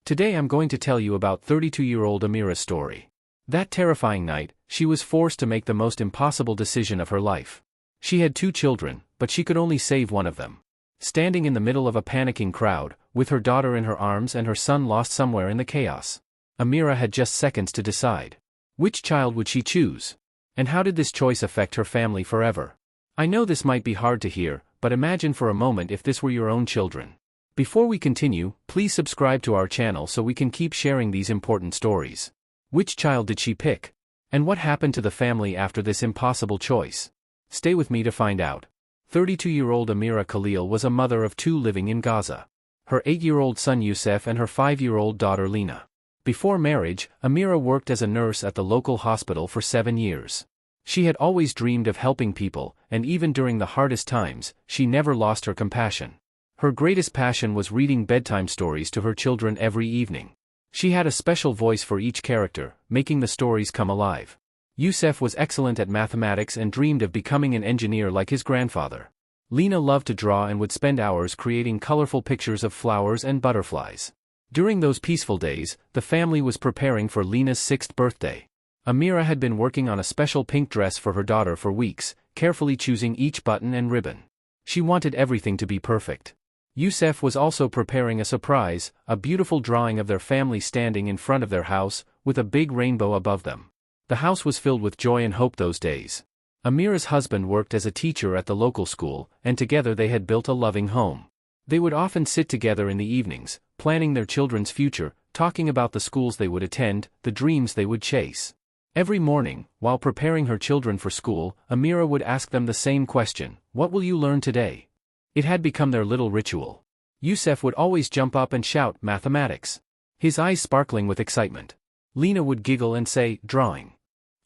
Today I'm going to tell you about 32-year-old Amira's story. That terrifying night, she was forced to make the most impossible decision of her life. She had 2 children, but she could only save one of them. Standing in the middle of a panicking crowd, with her daughter in her arms and her son lost somewhere in the chaos, Amira had just seconds to decide. Which child would she choose? And how did this choice affect her family forever? I know this might be hard to hear, but imagine for a moment if this were your own children. Before we continue, please subscribe to our channel so we can keep sharing these important stories. Which child did she pick? And what happened to the family after this impossible choice? Stay with me to find out. 32-year-old Amira Khalil was a mother of 2 living in Gaza. Her 8-year-old son Youssef and her 5-year-old daughter Lena. Before marriage, Amira worked as a nurse at the local hospital for 7 years. She had always dreamed of helping people, and even during the hardest times, she never lost her compassion. Her greatest passion was reading bedtime stories to her children every evening. She had a special voice for each character, making the stories come alive. Youssef was excellent at mathematics and dreamed of becoming an engineer like his grandfather. Lena loved to draw and would spend hours creating colorful pictures of flowers and butterflies. During those peaceful days, the family was preparing for Lena's 6th birthday. Amira had been working on a special pink dress for her daughter for weeks, carefully choosing each button and ribbon. She wanted everything to be perfect. Youssef was also preparing a surprise, a beautiful drawing of their family standing in front of their house, with a big rainbow above them. The house was filled with joy and hope those days. Amira's husband worked as a teacher at the local school, and together they had built a loving home. They would often sit together in the evenings, planning their children's future, talking about the schools they would attend, the dreams they would chase. Every morning, while preparing her children for school, Amira would ask them the same question: "What will you learn today?" It had become their little ritual. Youssef would always jump up and shout, "Mathematics!" his eyes sparkling with excitement. Lena would giggle and say, "Drawing,"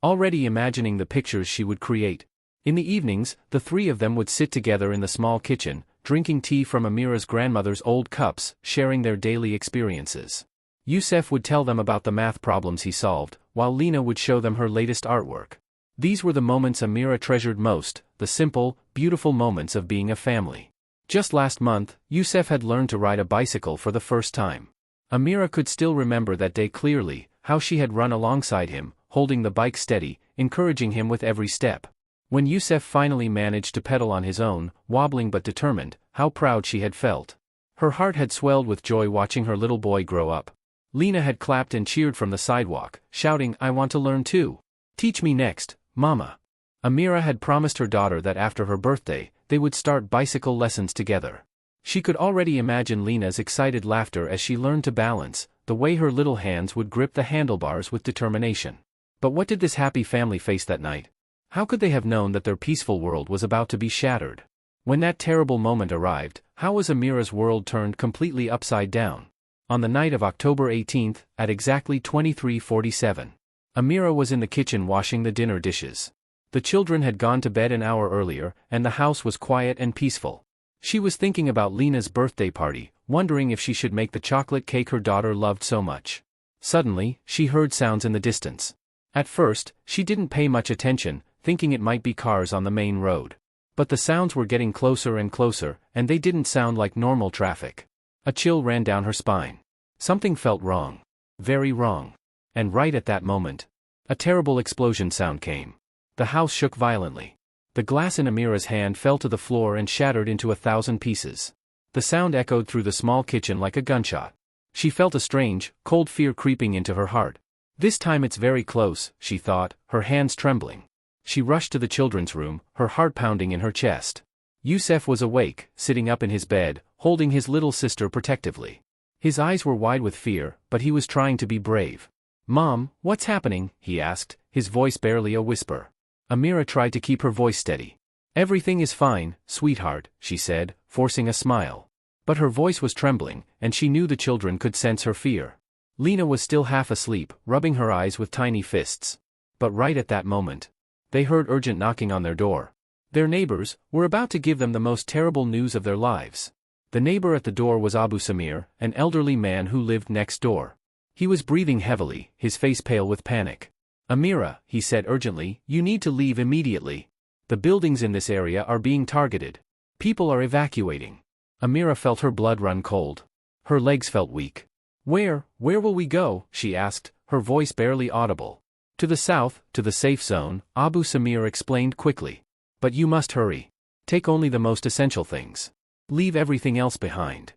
already imagining the pictures she would create. In the evenings, the 3 of them would sit together in the small kitchen, drinking tea from Amira's grandmother's old cups, sharing their daily experiences. Youssef would tell them about the math problems he solved, while Lena would show them her latest artwork. These were the moments Amira treasured most, the simple, beautiful moments of being a family. Just last month, Youssef had learned to ride a bicycle for the first time. Amira could still remember that day clearly, how she had run alongside him, holding the bike steady, encouraging him with every step. When Youssef finally managed to pedal on his own, wobbling but determined, how proud she had felt. Her heart had swelled with joy watching her little boy grow up. Lena had clapped and cheered from the sidewalk, shouting, "I want to learn too. Teach me next, Mama." Amira had promised her daughter that after her birthday, they would start bicycle lessons together. She could already imagine Lena's excited laughter as she learned to balance, the way her little hands would grip the handlebars with determination. But what did this happy family face that night? How could they have known that their peaceful world was about to be shattered? When that terrible moment arrived, how was Amira's world turned completely upside down? On the night of October 18th, at exactly 23:47, Amira was in the kitchen washing the dinner dishes. The children had gone to bed an hour earlier, and the house was quiet and peaceful. She was thinking about Lena's birthday party, wondering if she should make the chocolate cake her daughter loved so much. Suddenly, she heard sounds in the distance. At first, she didn't pay much attention, thinking it might be cars on the main road. But the sounds were getting closer and closer, and they didn't sound like normal traffic. A chill ran down her spine. Something felt wrong. Very wrong. And right at that moment, a terrible explosion sound came. The house shook violently. The glass in Amira's hand fell to the floor and shattered into 1,000 pieces. The sound echoed through the small kitchen like a gunshot. She felt a strange, cold fear creeping into her heart. This time it's very close, she thought, her hands trembling. She rushed to the children's room, her heart pounding in her chest. Youssef was awake, sitting up in his bed, holding his little sister protectively. His eyes were wide with fear, but he was trying to be brave. "Mom, what's happening?" he asked, his voice barely a whisper. Amira tried to keep her voice steady. "Everything is fine, sweetheart," she said, forcing a smile. But her voice was trembling, and she knew the children could sense her fear. Lena was still half asleep, rubbing her eyes with tiny fists. But right at that moment, they heard urgent knocking on their door. Their neighbors were about to give them the most terrible news of their lives. The neighbor at the door was Abu Samir, an elderly man who lived next door. He was breathing heavily, his face pale with panic. "Amira," he said urgently, "you need to leave immediately. The buildings in this area are being targeted. People are evacuating." Amira felt her blood run cold. Her legs felt weak. Where will we go?" she asked, her voice barely audible. "To the south, to the safe zone," Abu Samir explained quickly. "But you must hurry. Take only the most essential things. Leave everything else behind."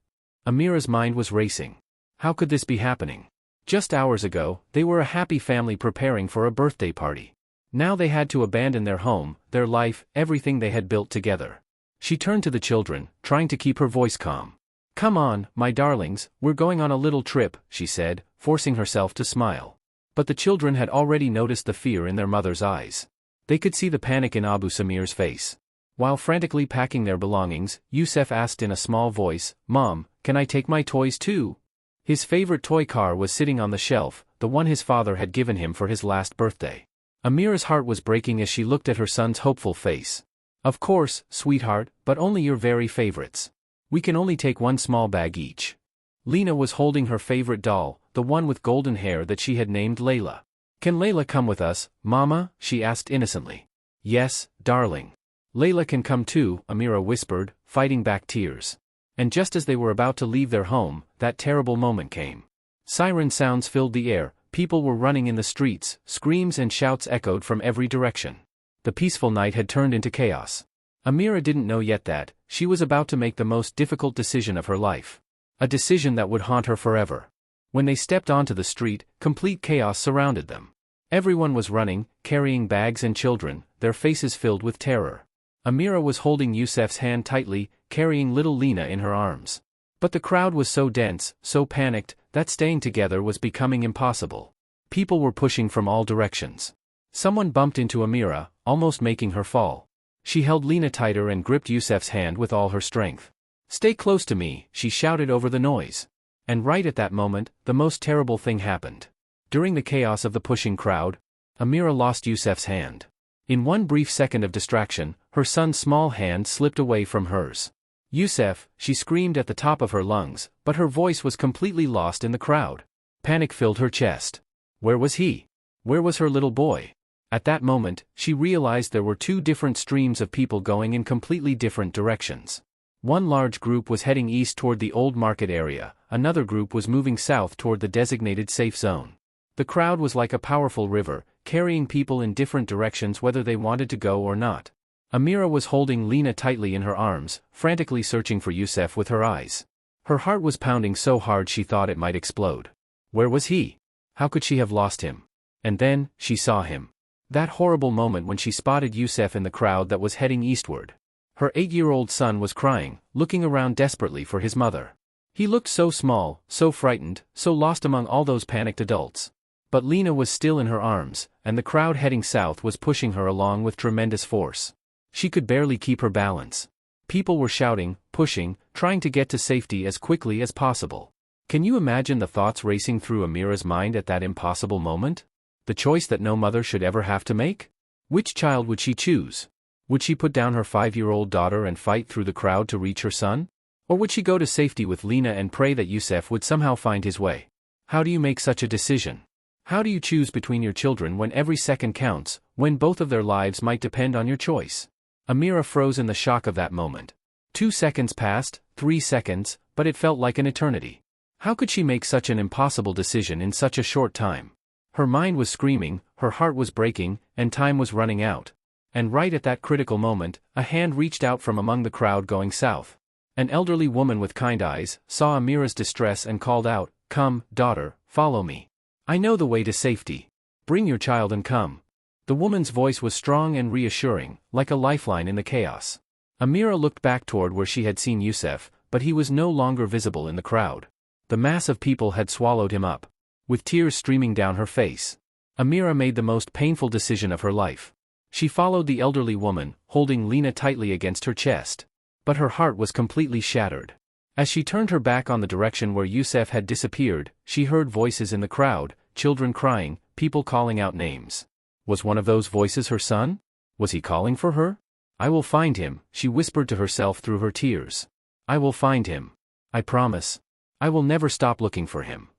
Amira's mind was racing. How could this be happening? Just hours ago, they were a happy family preparing for a birthday party. Now they had to abandon their home, their life, everything they had built together. She turned to the children, trying to keep her voice calm. "Come on, my darlings, we're going on a little trip," she said, forcing herself to smile. But the children had already noticed the fear in their mother's eyes. They could see the panic in Abu Samir's face. While frantically packing their belongings, Youssef asked in a small voice, "Mom, can I take my toys too?" His favorite toy car was sitting on the shelf, the one his father had given him for his last birthday. Amira's heart was breaking as she looked at her son's hopeful face. "Of course, sweetheart, but only your very favorites. We can only take one small bag each." Lena was holding her favorite doll, the one with golden hair that she had named Layla. "Can Layla come with us, Mama?" she asked innocently. "Yes, darling. Layla can come too," Amira whispered, fighting back tears. And just as they were about to leave their home, that terrible moment came. Siren sounds filled the air, people were running in the streets, screams and shouts echoed from every direction. The peaceful night had turned into chaos. Amira didn't know yet that she was about to make the most difficult decision of her life. A decision that would haunt her forever. When they stepped onto the street, complete chaos surrounded them. Everyone was running, carrying bags and children, their faces filled with terror. Amira was holding Youssef's hand tightly, carrying little Lena in her arms. But the crowd was so dense, so panicked, that staying together was becoming impossible. People were pushing from all directions. Someone bumped into Amira, almost making her fall. She held Lena tighter and gripped Youssef's hand with all her strength. "Stay close to me," she shouted over the noise. And right at that moment, the most terrible thing happened. During the chaos of the pushing crowd, Amira lost Youssef's hand. In one brief second of distraction, her son's small hand slipped away from hers. "Youssef," she screamed at the top of her lungs, but her voice was completely lost in the crowd. Panic filled her chest. Where was he? Where was her little boy? At that moment, she realized there were two different streams of people going in completely different directions. One large group was heading east toward the old market area, another group was moving south toward the designated safe zone. The crowd was like a powerful river, carrying people in different directions whether they wanted to go or not. Amira was holding Lena tightly in her arms, frantically searching for Youssef with her eyes. Her heart was pounding so hard she thought it might explode. Where was he? How could she have lost him? And then, she saw him. That horrible moment when she spotted Youssef in the crowd that was heading eastward. Her 8-year-old son was crying, looking around desperately for his mother. He looked so small, so frightened, so lost among all those panicked adults. But Lena was still in her arms, and the crowd heading south was pushing her along with tremendous force. She could barely keep her balance. People were shouting, pushing, trying to get to safety as quickly as possible. Can you imagine the thoughts racing through Amira's mind at that impossible moment? The choice that no mother should ever have to make? Which child would she choose? Would she put down her 5-year-old daughter and fight through the crowd to reach her son? Or would she go to safety with Lena and pray that Youssef would somehow find his way? How do you make such a decision? How do you choose between your children when every second counts, when both of their lives might depend on your choice? Amira froze in the shock of that moment. 2 seconds passed, 3 seconds, but it felt like an eternity. How could she make such an impossible decision in such a short time? Her mind was screaming, her heart was breaking, and time was running out. And right at that critical moment, a hand reached out from among the crowd going south. An elderly woman with kind eyes saw Amira's distress and called out, "Come, daughter, follow me. I know the way to safety. Bring your child and come." The woman's voice was strong and reassuring, like a lifeline in the chaos. Amira looked back toward where she had seen Youssef, but he was no longer visible in the crowd. The mass of people had swallowed him up. With tears streaming down her face, Amira made the most painful decision of her life. She followed the elderly woman, holding Lena tightly against her chest. But her heart was completely shattered. As she turned her back on the direction where Youssef had disappeared, she heard voices in the crowd, children crying, people calling out names. Was one of those voices her son? Was he calling for her? "I will find him," she whispered to herself through her tears. "I will find him. I promise. I will never stop looking for him."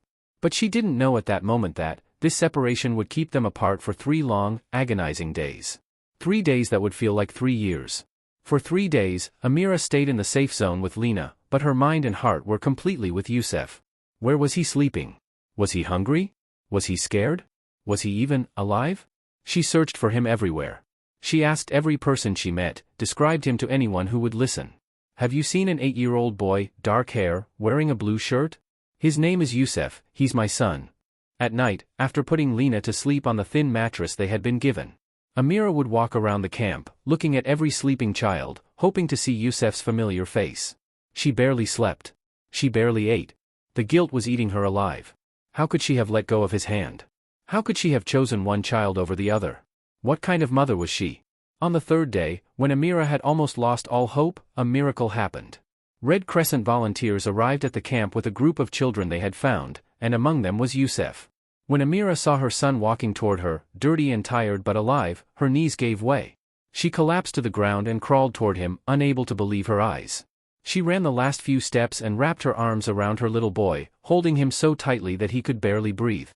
But she didn't know at that moment that this separation would keep them apart for 3 long, agonizing days. 3 days that would feel like 3 years. For 3 days, Amira stayed in the safe zone with Lena, but her mind and heart were completely with Youssef. Where was he sleeping? Was he hungry? Was he scared? Was he even alive? She searched for him everywhere. She asked every person she met, described him to anyone who would listen. Have you seen an 8-year-old boy, dark hair, wearing a blue shirt? His name is Yusef, he's my son. At night, after putting Lena to sleep on the thin mattress they had been given, Amira would walk around the camp, looking at every sleeping child, hoping to see Yusef's familiar face. She barely slept. She barely ate. The guilt was eating her alive. How could she have let go of his hand? How could she have chosen one child over the other? What kind of mother was she? On the third day, when Amira had almost lost all hope, a miracle happened. Red Crescent volunteers arrived at the camp with a group of children they had found, and among them was Yusef. When Amira saw her son walking toward her, dirty and tired but alive, her knees gave way. She collapsed to the ground and crawled toward him, unable to believe her eyes. She ran the last few steps and wrapped her arms around her little boy, holding him so tightly that he could barely breathe.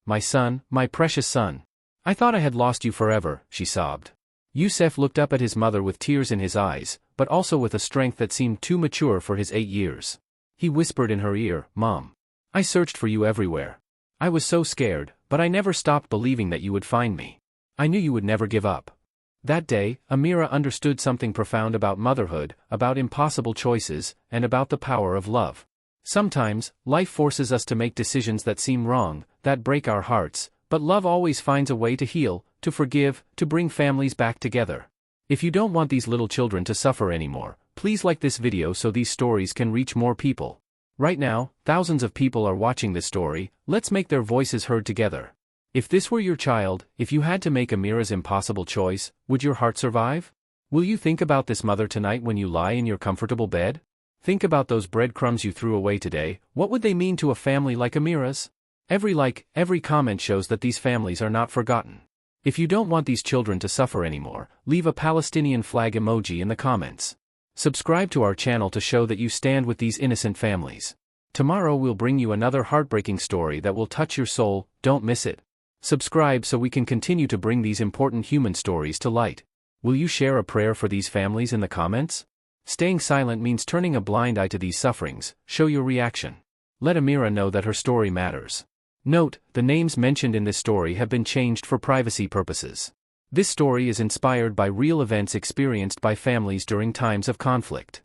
My son, my precious son. I thought I had lost you forever, she sobbed. Yusef looked up at his mother with tears in his eyes, but also with a strength that seemed too mature for his 8 years. He whispered in her ear, Mom. I searched for you everywhere. I was so scared, but I never stopped believing that you would find me. I knew you would never give up. That day, Amira understood something profound about motherhood, about impossible choices, and about the power of love. Sometimes, life forces us to make decisions that seem wrong, that break our hearts, but love always finds a way to heal, to forgive, to bring families back together. If you don't want these little children to suffer anymore, please like this video so these stories can reach more people. Right now, thousands of people are watching this story, let's make their voices heard together. If this were your child, if you had to make Amira's impossible choice, would your heart survive? Will you think about this mother tonight when you lie in your comfortable bed? Think about those breadcrumbs you threw away today, what would they mean to a family like Amira's? Every like, every comment shows that these families are not forgotten. If you don't want these children to suffer anymore, leave a Palestinian flag emoji in the comments. Subscribe to our channel to show that you stand with these innocent families. Tomorrow we'll bring you another heartbreaking story that will touch your soul, don't miss it. Subscribe so we can continue to bring these important human stories to light. Will you share a prayer for these families in the comments? Staying silent means turning a blind eye to these sufferings, show your reaction. Let Amira know that her story matters. Note, the names mentioned in this story have been changed for privacy purposes. This story is inspired by real events experienced by families during times of conflict.